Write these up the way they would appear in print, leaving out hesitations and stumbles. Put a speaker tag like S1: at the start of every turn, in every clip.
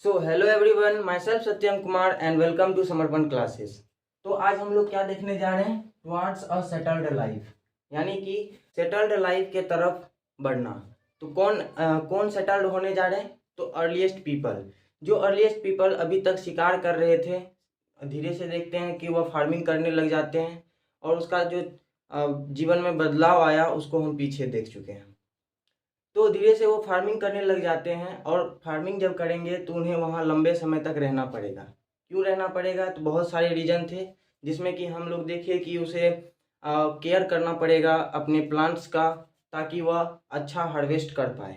S1: So hello everyone, myself Satyam Kumar and welcome to Samarpan classes. तो आज हम लोग क्या देखने जा रहे हैं? टुवर्ड्स अ सेटल्ड लाइफ, यानी कि सेटल्ड लाइफ के तरफ बढ़ना। तो कौन सेटल्ड होने जा रहे हैं? तो अर्लीस्ट पीपल। जो अर्लीस्ट पीपल अभी तक शिकार कर रहे थे, धीरे से देखते हैं कि वह फार्मिंग करने लग जाते हैं और उसका जो जीवन में बदलाव आया उसको हम पीछे देख चुके हैं। तो धीरे से वो फार्मिंग करने लग जाते हैं और फार्मिंग जब करेंगे तो उन्हें वहाँ लंबे समय तक रहना पड़ेगा। क्यों रहना पड़ेगा? तो बहुत सारे रीजन थे, जिसमें कि हम लोग देखे कि उसे केयर करना पड़ेगा अपने प्लांट्स का, ताकि वह अच्छा हार्वेस्ट कर पाए।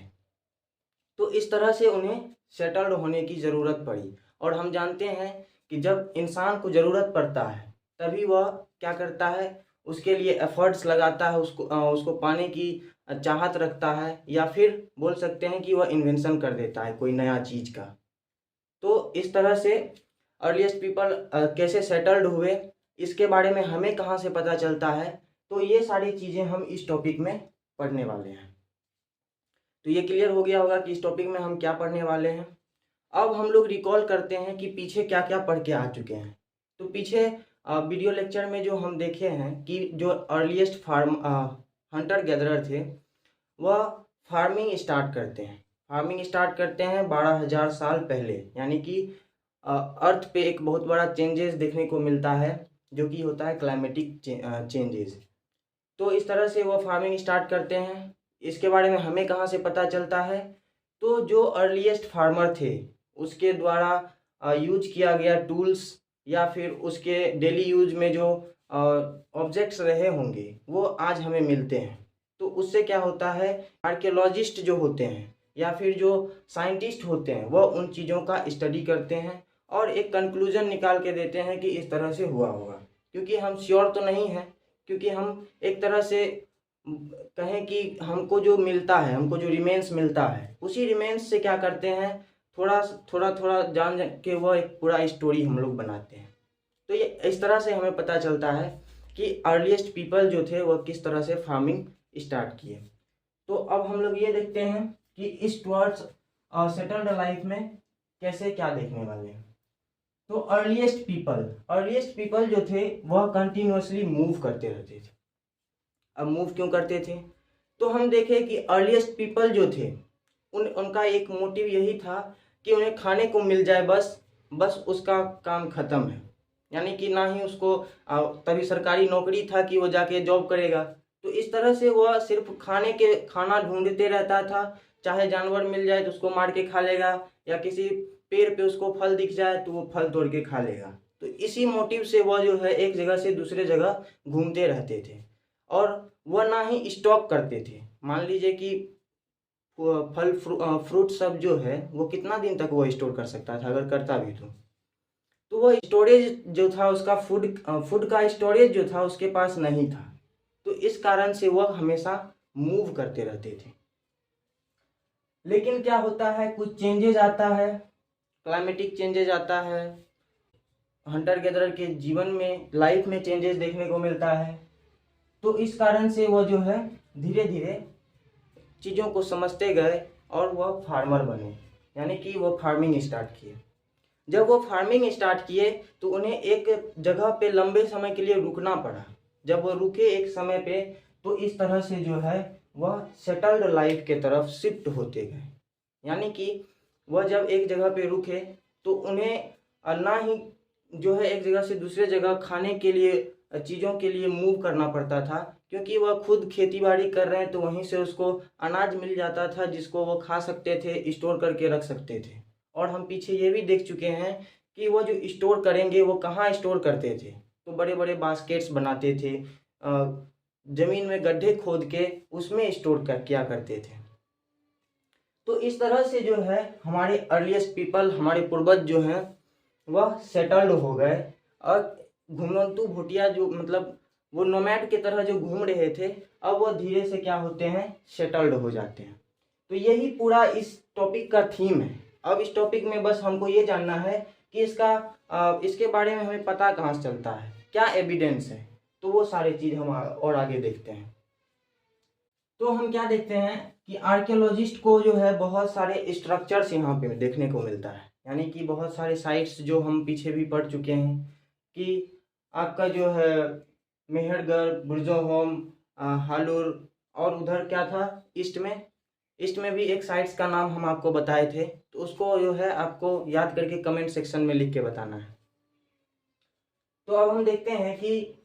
S1: तो इस तरह से उन्हें सेटल्ड होने की ज़रूरत पड़ी। और हम जानते हैं कि जब इंसान को ज़रूरत पड़ता है तभी वह क्या करता है, उसके लिए एफर्ट्स लगाता है, उसको पाने की चाहत रखता है, या फिर बोल सकते हैं कि वह इन्वेंशन कर देता है कोई नया चीज़ का। तो इस तरह से अर्लीस्ट पीपल कैसे सेटल्ड हुए, इसके बारे में हमें कहाँ से पता चलता है, तो ये सारी चीज़ें हम इस टॉपिक में पढ़ने वाले हैं। तो ये क्लियर हो गया होगा कि इस टॉपिक में हम क्या पढ़ने वाले हैं। अब हम लोग रिकॉल करते हैं कि पीछे क्या क्या पढ़ के आ चुके हैं। तो पीछे वीडियो लेक्चर में जो हम देखे हैं कि जो अर्लीस्ट हंटर गैदरर थे, वह फार्मिंग स्टार्ट करते हैं 12,000 साल पहले, यानी कि अर्थ पे एक बहुत बड़ा चेंजेस देखने को मिलता है, जो कि होता है क्लाइमेटिक चेंजेस। तो इस तरह से वो फार्मिंग स्टार्ट करते हैं। इसके बारे में हमें कहाँ से पता चलता है? तो जो अर्लीस्ट फार्मर थे उसके द्वारा यूज किया गया टूल्स, या फिर उसके डेली यूज में जो ऑब्जेक्ट्स रहे होंगे वो आज हमें मिलते हैं। तो उससे क्या होता है, आर्कियोलॉजिस्ट जो होते हैं या फिर जो साइंटिस्ट होते हैं वह उन चीज़ों का स्टडी करते हैं और एक कंक्लूजन निकाल के देते हैं कि इस तरह से हुआ होगा। क्योंकि हम श्योर तो नहीं हैं, क्योंकि हम एक तरह से कहें कि हमको जो मिलता है, हमको जो रिमेन्स मिलता है, उसी रिमेन्स से क्या करते हैं, थोड़ा थोड़ा जान के वह एक पूरा स्टोरी हम लोग बनाते हैं। तो ये इस तरह से हमें पता चलता है कि अर्लीस्ट पीपल जो थे वह किस तरह से फार्मिंग स्टार्ट किए। तो अब हम लोग ये देखते हैं कि इस टुवर्ड्स सेटल्ड लाइफ में कैसे क्या देखने वाले हैं। तो अर्लीस्ट पीपल जो थे वह कंटिन्यूसली मूव करते रहते थे। अब मूव क्यों करते थे? तो हम देखें कि अर्लीस्ट पीपल जो थे उनका एक मोटिव यही था कि उन्हें खाने को मिल जाए, बस उसका काम खत्म है। यानी कि ना ही उसको तभी सरकारी नौकरी था कि वो जाके जॉब करेगा। तो इस तरह से वह सिर्फ खाना ढूंढते रहता था। चाहे जानवर मिल जाए तो उसको मार के खा लेगा, या किसी पेड़ पे उसको फल दिख जाए तो वो फल तोड़ के खा लेगा। तो इसी मोटिव से वह जो है एक जगह से दूसरे जगह घूमते रहते थे, और वह ना ही स्टॉक करते थे। मान लीजिए कि फ्रूट सब जो है वो कितना दिन तक वो स्टोर कर सकता था, अगर करता भी तो वो स्टोरेज जो था उसका फूड का स्टोरेज जो था उसके पास नहीं था। तो इस कारण से वह हमेशा मूव करते रहते थे। लेकिन क्या होता है, कुछ चेंजेज आता है, क्लाइमेटिक चेंजेज आता है, हंटर गैदरर के जीवन में, लाइफ में चेंजेस देखने को मिलता है। तो इस कारण से वह जो है धीरे धीरे चीज़ों को समझते गए और वह फार्मर बने, यानी कि वह फार्मिंग स्टार्ट किए। जब वो फार्मिंग स्टार्ट किए तो उन्हें एक जगह पे लंबे समय के लिए रुकना पड़ा। जब वो रुके एक समय पे, तो इस तरह से जो है वह सेटल्ड लाइफ के तरफ शिफ्ट होते गए। यानी कि वह जब एक जगह पे रुके तो उन्हें ना ही जो है एक जगह से दूसरे जगह खाने के लिए, चीज़ों के लिए मूव करना पड़ता था, क्योंकि वह खुद खेती बाड़ी कर रहे हैं तो वहीं से उसको अनाज मिल जाता था जिसको वो खा सकते थे, स्टोर करके रख सकते थे। और हम पीछे ये भी देख चुके हैं कि वो जो स्टोर करेंगे वो कहाँ स्टोर करते थे। तो बड़े बड़े बास्केट्स बनाते थे, ज़मीन में गड्ढे खोद के उसमें स्टोर किया करते थे। तो इस तरह से जो है हमारे अर्लीस्ट पीपल, हमारे पूर्वज जो हैं वह सेटल्ड हो गए। और घुमंतु भुटिया जो मतलब वो नोमैड की तरह जो घूम रहे थे, अब वो धीरे से क्या होते हैं, सेटल्ड हो जाते हैं। तो यही पूरा इस टॉपिक का थीम है। अब इस टॉपिक में बस हमको ये जानना है कि इसके बारे में हमें पता कहाँ से चलता है, क्या एविडेंस है। तो वो सारी चीज़ हम और आगे देखते हैं। तो हम क्या देखते हैं कि आर्कियोलॉजिस्ट को जो है बहुत सारे स्ट्रक्चर्स यहाँ पे देखने को मिलता है। यानी कि बहुत सारे साइट्स जो हम पीछे भी पढ़ चुके हैं कि आपका जो है मेहरगढ़, बुर्जोहोम, हालूर, और उधर क्या था ईस्ट में भी एक साइट्स का नाम हम आपको बताए थे, तो उसको जो है आपको याद करके कमेंट सेक्शन में लिख के बताना है। तो अब हम देखते हैं कि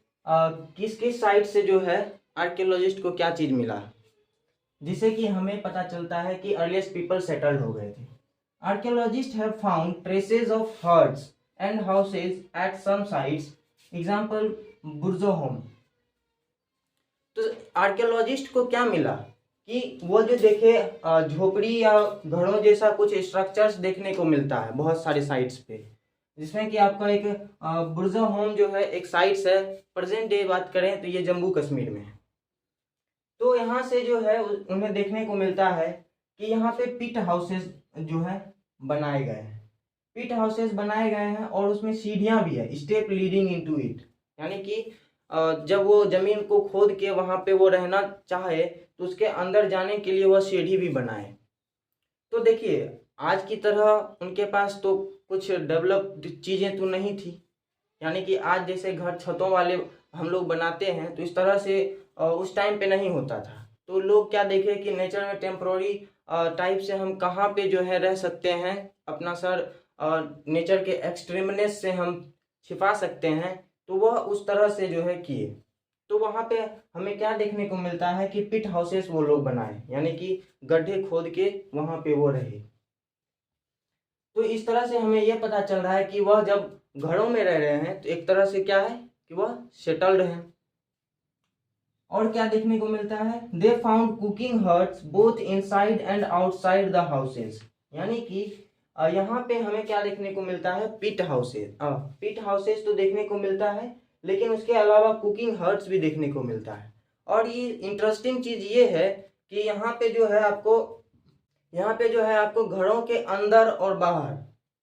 S1: किस किस साइट से जो है आर्कियोलॉजिस्ट को क्या चीज़ मिला, जिससे कि हमें पता चलता है कि अर्लीस्ट पीपल सेटल्ड हो गए थे। Archaeologist have found traces of huts and houses at some sites, example Burzahom. तो आर्कियोलॉजिस्ट को क्या मिला कि वो जो देखे झोपड़ी या घरों जैसा कुछ स्ट्रक्चर्स देखने को मिलता है बहुत सारे साइट्स पे, जिसमें कि आपका एक बुर्जोहोम जो है एक साइट्स है। प्रेजेंट डे बात करें तो ये जम्मू कश्मीर में है। तो यहाँ से जो है उन्हें देखने को मिलता है कि यहाँ पे पिट हाउसेस जो है बनाए गए हैं, पिट हाउसेस बनाए गए हैं और उसमें सीढ़ियाँ भी है, स्टेप लीडिंग इनटू इट। यानी कि जब वो जमीन को खोद के वहाँ पे वो रहना चाहे तो उसके अंदर जाने के लिए वह सीढ़ी भी बनाए। तो देखिए आज की तरह उनके पास तो कुछ डेवलप्ड चीज़ें तो नहीं थी, यानी कि आज जैसे घर छतों वाले हम लोग बनाते हैं तो इस तरह से उस टाइम पे नहीं होता था। तो लोग क्या देखे कि नेचर में टेम्प्रोरी टाइप से हम कहाँ पे जो है रह सकते हैं, अपना सर नेचर के एक्सट्रीमनेस से हम छिपा सकते हैं, तो वह उस तरह से जो है किए। तो वहाँ पे हमें क्या देखने को मिलता है कि पिट हाउसेस वो लोग बनाए, यानी कि गड्ढे खोद के वहाँ पे वो रहे। तो इस तरह से हमें यह पता चल रहा है कि वह जब घरों में रह रहे हैं तो एक तरह से क्या है कि वह सेटल्ड हैं। और क्या देखने को मिलता है, they found cooking hearths both inside and outside the houses. यानी कि यहाँ पे हमें क्या देखने को मिलता है, पिट हाउसेस। पिट हाउसेस तो देखने को मिलता है, लेकिन उसके अलावा कुकिंग हर्ट्स भी देखने को मिलता है। और ये इंटरेस्टिंग चीज ये है कि यहाँ पे जो है आपको घरों के अंदर और बाहर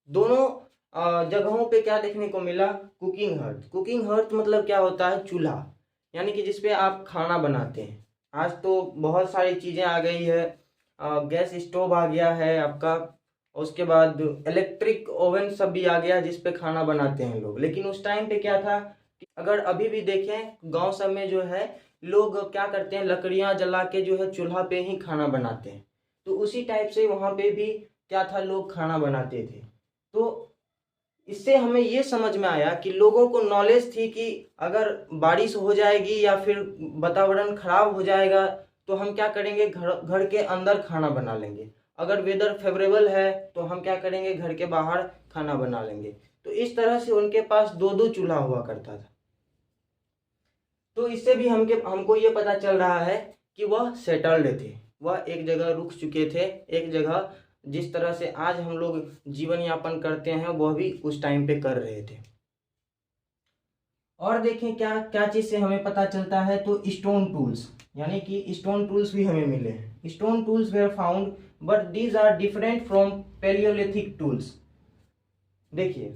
S1: दोनों जगहों पे क्या देखने को मिला, कुकिंग हर्ट। कुकिंग हर्ट मतलब क्या होता है, चूल्हा, यानी कि जिसपे आप खाना बनाते हैं। आज तो बहुत सारी चीज़ें आ गई है, गैस स्टोव आ गया है आपका, उसके बाद इलेक्ट्रिक ओवन सब भी आ गया जिसपे खाना बनाते हैं लोग। लेकिन उस टाइम पे क्या था कि अगर अभी भी देखें गांव सब में जो है लोग क्या करते हैं, लकड़ियां जला के जो है चूल्हा पे ही खाना बनाते हैं। तो उसी टाइप से वहाँ पे भी क्या था, लोग खाना बनाते थे। तो इससे हमें ये समझ में आया कि लोगों को नॉलेज थी कि अगर बारिश हो जाएगी या फिर वातावरण खराब हो जाएगा तो हम क्या करेंगे, घर के अंदर खाना बना लेंगे। अगर वेदर फेवरेबल है तो हम क्या करेंगे, घर के बाहर खाना बना लेंगे। तो इस तरह से उनके पास दो दो चूल्हा हुआ करता था। तो इससे भी हमको ये पता चल रहा है कि वह सेटल्ड थे, वह एक जगह रुक चुके थे, एक जगह जिस तरह से आज हम लोग जीवन यापन करते हैं वह भी उस टाइम पे कर रहे थे। और देखें क्या क्या चीज से हमें पता चलता है, तो स्टोन टूल्स, यानी कि स्टोन टूल्स भी हमें मिले हैं। Stone tools were found but these are different from palaeolithic tools. देखिए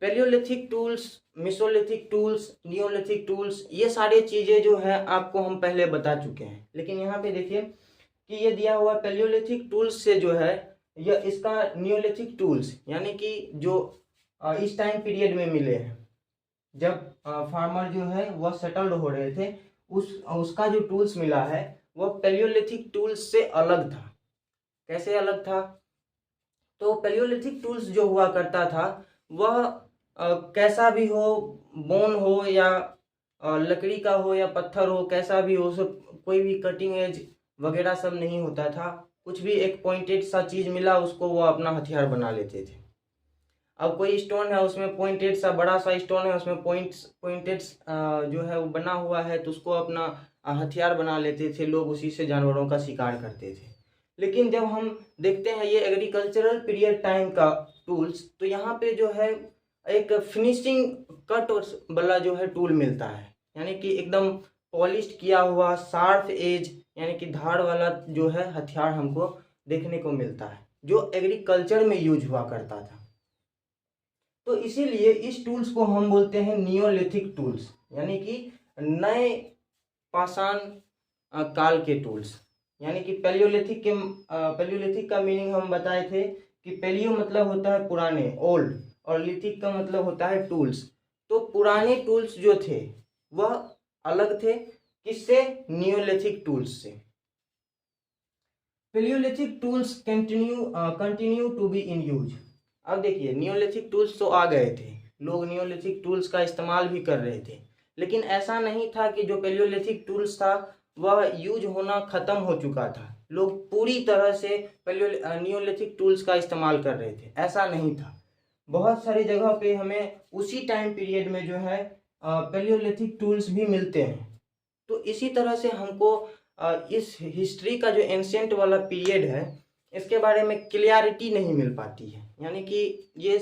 S1: palaeolithic tools, mesolithic tools, neolithic tools, ये सारी चीजें जो है आपको हम पहले बता चुके हैं। लेकिन यहाँ पे देखिए कि ये दिया हुआ पेलियोलिथिक टूल्स से जो है यह इसका नियोलिथिक टूल्स, यानी कि जो इस टाइम पीरियड में मिले हैं जब फार्मर जो है वह सेटल्ड हो रहे थे, उसका जो टूल्स मिला है वह पेलियोलिथिक टूल्स से अलग था। कैसे अलग था, तो पेलियोलिथिक टूल्स जो हुआ करता था वह कैसा भी हो, बोन हो या लकड़ी का हो या पत्थर हो, कैसा भी हो, सब कोई भी कटिंग एज वगैरह सब नहीं होता था। कुछ भी एक पॉइंटेड सा चीज मिला उसको वो अपना हथियार बना लेते थे। अब कोई स्टोन है उसमें पॉइंटेड सा बड़ा सा स्टोन है, उसमें पॉइंटेड जो है वो बना हुआ है, तो उसको अपना हथियार बना लेते थे लोग, उसी से जानवरों का शिकार करते थे। लेकिन जब हम देखते हैं ये एग्रीकल्चरल पीरियड टाइम का टूल्स, तो यहाँ पे जो है एक फिनिशिंग कट वाला जो है टूल मिलता है, यानी कि एकदम पॉलिश किया हुआ शार्प एज, यानी कि धार वाला जो है हथियार हमको देखने को मिलता है जो एग्रीकल्चर में यूज हुआ करता था। तो इसीलिए इस टूल्स को हम बोलते हैं नियोलिथिक टूल्स, यानी कि नए पाषाण काल के टूल्स। यानी कि पेलियोलिथिक का मीनिंग हम बताए थे कि पेलियो मतलब होता है पुराने, ओल्ड, और लिथिक का मतलब होता है टूल्स। तो पुराने टूल्स जो थे वह अलग थे, किससे? नियोलिथिक टूल्स से। Palaeolithic tools continue to be in use. अब देखिए, नियोलिथिक टूल्स तो आ गए थे, लोग नियोलिथिक टूल्स का इस्तेमाल भी कर रहे थे, लेकिन ऐसा नहीं था कि जो पेलियोलिथिक टूल्स था वह यूज होना खत्म हो चुका था, लोग पूरी तरह से नियोलिथिक टूल्स का इस्तेमाल कर रहे थे, ऐसा नहीं था। बहुत सारी जगह पे हमें उसी टाइम पीरियड में जो है पेलियोलिथिक टूल्स भी मिलते हैं। तो इसी तरह से हमको इस हिस्ट्री का जो एंशियंट वाला पीरियड है इसके बारे में क्लियरिटी नहीं मिल पाती है, यानी कि ये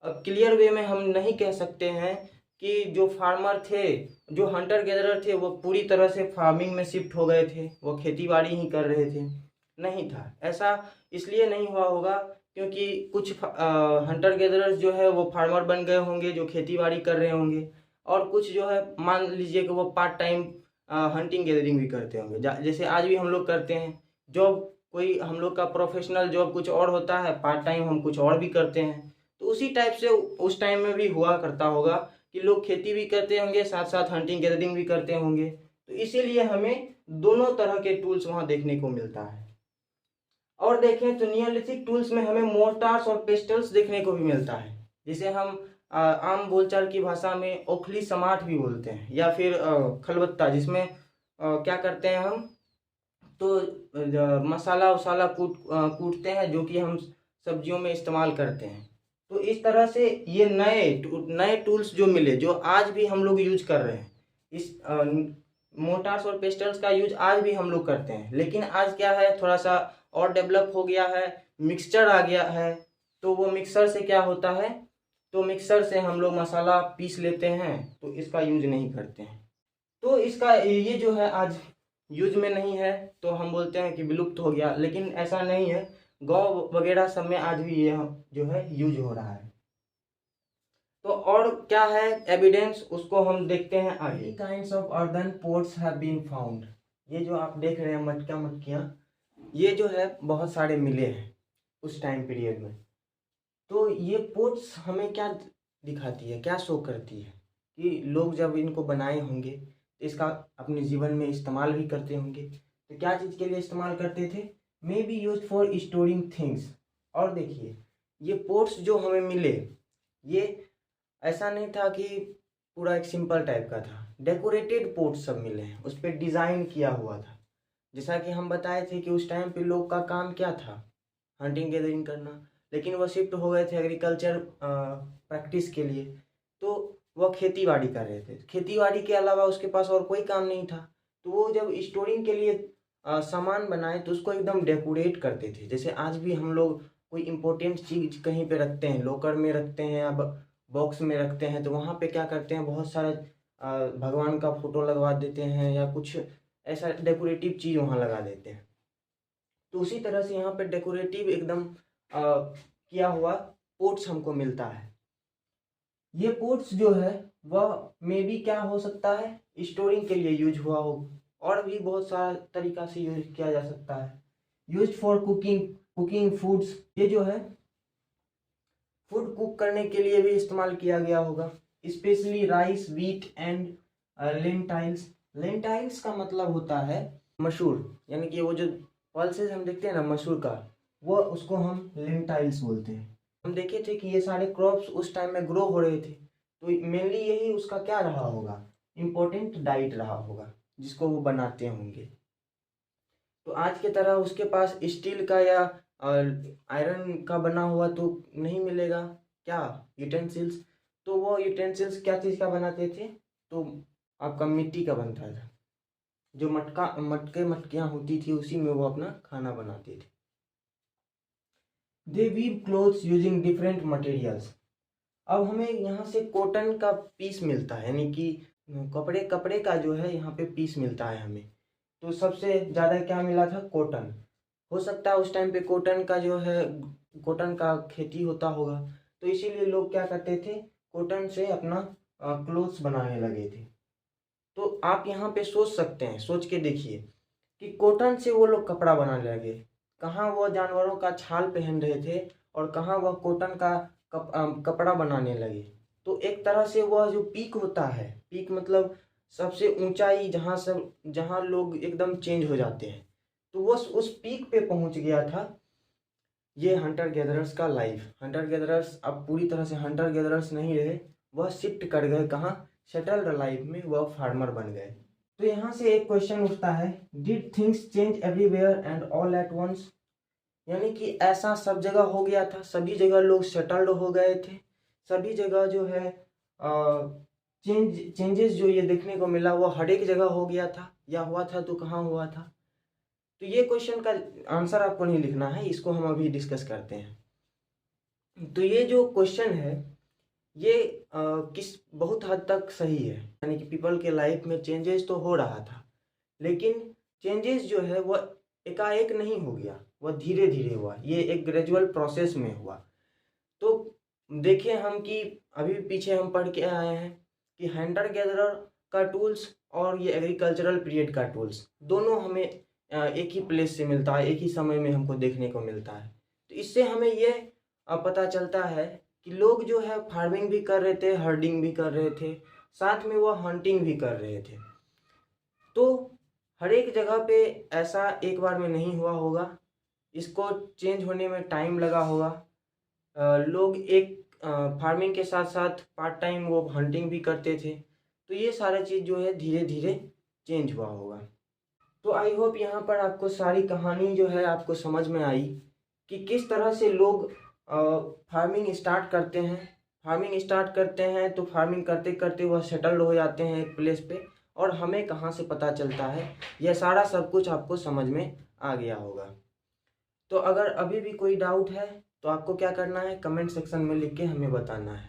S1: क्लियर वे में हम नहीं कह सकते हैं कि जो फार्मर थे, जो हंटर गैदरर थे, वो पूरी तरह से फार्मिंग में शिफ्ट हो गए थे, वो खेती बाड़ी ही कर रहे थे। नहीं था ऐसा, इसलिए नहीं हुआ होगा क्योंकि कुछ हंटर गैदरर्स जो है वो फार्मर बन गए होंगे, जो खेती बाड़ी कर रहे होंगे, और कुछ जो है मान लीजिए कि वो पार्ट टाइम हंटिंग गैदरिंग भी करते होंगे, जैसे आज भी हम लोग करते हैं। जॉब कोई हम लोग का प्रोफेशनल जॉब कुछ और होता है, पार्ट टाइम हम कुछ और भी करते हैं। तो उसी टाइप से उस टाइम में भी हुआ करता होगा कि लोग खेती भी करते होंगे, साथ साथ हंटिंग गैदरिंग भी करते होंगे। तो इसीलिए हमें दोनों तरह के टूल्स वहाँ देखने को मिलता है। और देखें तो नियोलिथिक टूल्स में हमें मोर्टार्स और पेस्टल्स देखने को भी मिलता है, जिसे हम आम बोलचाल की भाषा में ओखली समाट भी बोलते हैं, या फिर खलबत्ता, जिसमें क्या करते हैं हम, तो मसाला वसाला कूटते हैं, जो कि हम सब्जियों में इस्तेमाल करते हैं। तो इस तरह से ये नए टूल्स जो मिले, जो आज भी हम लोग यूज कर रहे हैं, इस मोटार्स और पेस्टल्स का यूज आज भी हम लोग करते हैं। लेकिन आज क्या है, थोड़ा सा और डेवलप हो गया है, मिक्सचर आ गया है। तो वो मिक्सर से क्या होता है, तो मिक्सर से हम लोग मसाला पीस लेते हैं, तो इसका यूज नहीं करते हैं। तो इसका ये जो है आज यूज में नहीं है, तो हम बोलते हैं कि विलुप्त हो गया, लेकिन ऐसा नहीं है। गांव वगैरह सब में आज भी ये जो है यूज हो रहा है। तो और क्या है एविडेंस, उसको हम देखते हैं आगे। Kinds of earthen pots have been found. ये जो आप देख रहे हैं मटकियाँ, ये जो है बहुत सारे मिले हैं उस टाइम पीरियड में। तो ये पोट्स हमें क्या दिखाती है, क्या शो करती है, कि लोग जब इनको बनाए होंगे तो इसका अपने जीवन में इस्तेमाल भी करते होंगे। तो क्या चीज़ के लिए इस्तेमाल करते थे? May be use for storing things. और देखिए, ये पोट्स जो हमें मिले, ये ऐसा नहीं था कि पूरा एक सिंपल टाइप का था, डेकोरेटेड पोट्स सब मिले हैं, उस पर डिज़ाइन किया हुआ था। जैसा कि हम बताए थे कि उस टाइम पे लोग का काम क्या था, हंटिंग गैदरिंग करना, लेकिन वो शिफ्ट हो गए थे एग्रीकल्चर प्रैक्टिस के लिए। तो वह खेती बाड़ी कर रहे थे, खेती बाड़ी के अलावा उसके पास और कोई काम नहीं था। तो वो जब स्टोरिंग के लिए सामान बनाए तो उसको एकदम डेकोरेट करते थे। जैसे आज भी हम लोग कोई इम्पोर्टेंट चीज़ कहीं पे रखते हैं, लॉकर में रखते हैं या बॉक्स में रखते हैं, तो वहाँ पे क्या करते हैं, बहुत सारा भगवान का फोटो लगवा देते हैं या कुछ ऐसा डेकोरेटिव चीज़ वहाँ लगा देते हैं। तो उसी तरह से यहाँ पे डेकोरेटिव एकदम किया हुआ पोट्स हमको मिलता है। ये पोट्स जो है वह मे बी क्या हो सकता है, स्टोरिंग के लिए यूज हुआ हो, और भी बहुत सारा तरीका से यूज किया जा सकता है। यूज फॉर कुकिंग फूड्स, ये जो है फूड कुक करने के लिए भी इस्तेमाल किया गया होगा, स्पेशली राइस, व्हीट एंड लेंटाइल्स। लेंटाइल्स का मतलब होता है मसूर, यानी कि वो जो पल्सेस हम देखते हैं ना मसूर का, वो उसको हम लेंटाइल्स बोलते हैं। हम देखे थे कि ये सारे क्रॉप्स उस टाइम में ग्रो हो रहे थे, तो मेनली यही उसका क्या रहा होगा, इम्पोर्टेंट डाइट रहा होगा जिसको वो बनाते होंगे। तो आज के तरह उसके पास स्टील का या आयरन का बना हुआ तो नहीं मिलेगा क्या यूटेंसिल्स। तो वो यूटेंसिल्स क्या चीज़ का बनाते थे, तो आपका मिट्टी का बनता था, जो मटकियाँ होती थी उसी में वो अपना खाना बनाते थे। They weave clothes using different materials. अब हमें यहाँ से कॉटन का पीस मिलता है, यानी कि कपड़े का जो है यहाँ पे पीस मिलता है हमें। तो सबसे ज़्यादा क्या मिला था, कॉटन। हो सकता है उस टाइम पे कॉटन का जो है, कॉटन का खेती होता होगा, तो इसीलिए लोग क्या करते थे, कॉटन से अपना क्लोथ्स बनाने लगे थे। तो आप यहाँ पे सोच सकते हैं, सोच के देखिए कि कॉटन से वो लोग कपड़ा बनाने लगे, कहाँ वह जानवरों का छाल पहन रहे थे और कहाँ वह कॉटन का कपड़ा बनाने लगे। तो एक तरह से वह जो पीक होता है, पीक मतलब सबसे ऊंचाई जहाँ लोग एकदम चेंज हो जाते हैं, तो वो उस पीक पे पहुंच गया था ये हंटर गैदरर्स का लाइफ। हंटर गैदरर्स अब पूरी तरह से हंटर गैदरर्स नहीं रहे, वह शिफ्ट कर गए कहाँ, सेटल्ड लाइफ में, वह फार्मर बन गए। तो यहाँ से एक क्वेश्चन उठता है, did things change everywhere and all at once, यानी कि ऐसा सब जगह हो गया था, सभी जगह लोग सेटल्ड हो गए थे, सभी जगह जो है चेंजेस जो ये देखने को मिला वो हर एक जगह हो गया था, या हुआ था तो कहाँ हुआ था। तो ये क्वेश्चन का आंसर आपको नहीं लिखना है, इसको हम अभी डिस्कस करते हैं। तो ये जो क्वेश्चन है ये किस बहुत हद तक सही है, यानी कि पीपल के लाइफ में चेंजेस तो हो रहा था, लेकिन चेंजेस जो है वह एकाएक नहीं हो गया, वह धीरे धीरे हुआ, ये एक ग्रेजुअल प्रोसेस में हुआ। तो देखें हम कि अभी पीछे हम पढ़ के आए हैं कि हंटर गैदरर का टूल्स और ये एग्रीकल्चरल पीरियड का टूल्स दोनों हमें एक ही प्लेस से मिलता है, एक ही समय में हमको देखने को मिलता है। तो इससे हमें ये पता चलता है कि लोग जो है फार्मिंग भी कर रहे थे, हर्डिंग भी कर रहे थे, साथ में वो हंटिंग भी कर रहे थे। तो हर एक जगह पे ऐसा एक बार में नहीं हुआ होगा, इसको चेंज होने में टाइम लगा होगा। लोग एक फार्मिंग के साथ साथ पार्ट टाइम वो हंटिंग भी करते थे, तो ये सारा चीज़ जो है धीरे धीरे चेंज हुआ होगा। तो आई होप यहाँ पर आपको सारी कहानी जो है आपको समझ में आई कि किस तरह से लोग फार्मिंग स्टार्ट करते हैं। तो फार्मिंग करते करते वह सेटल्ड हो जाते हैं एक प्लेस पे, और हमें कहाँ से पता चलता है, यह सारा सब कुछ आपको समझ में आ गया होगा। तो अगर अभी भी कोई डाउट है तो आपको क्या करना है, कमेंट सेक्शन में लिख के हमें बताना है।